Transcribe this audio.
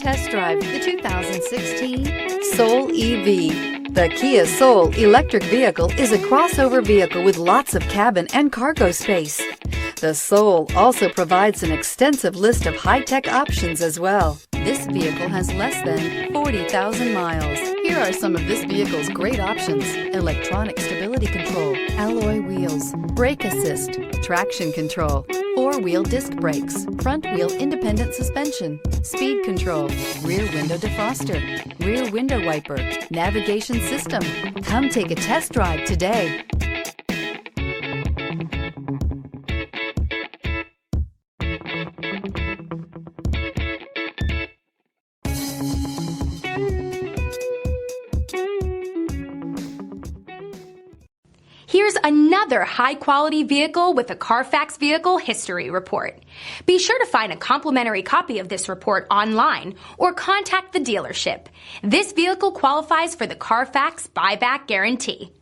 test drive the 2016 Soul EV. The Kia Soul electric vehicle is a crossover vehicle with lots of cabin and cargo space. The Soul also provides an extensive list of high-tech options as well. This vehicle has less than 40,000 miles. Here are some of this vehicle's great options: electronic stability control, alloy wheels, brake assist, traction control, four-wheel disc brakes, front-wheel independent suspension, speed control, rear window defroster, rear window wiper, navigation system. Come take a test drive today. Here's another high-quality vehicle with a CARFAX Vehicle History Report. Be sure to find a complimentary copy of this report online or contact the dealership. This vehicle qualifies for the CARFAX Buyback Guarantee.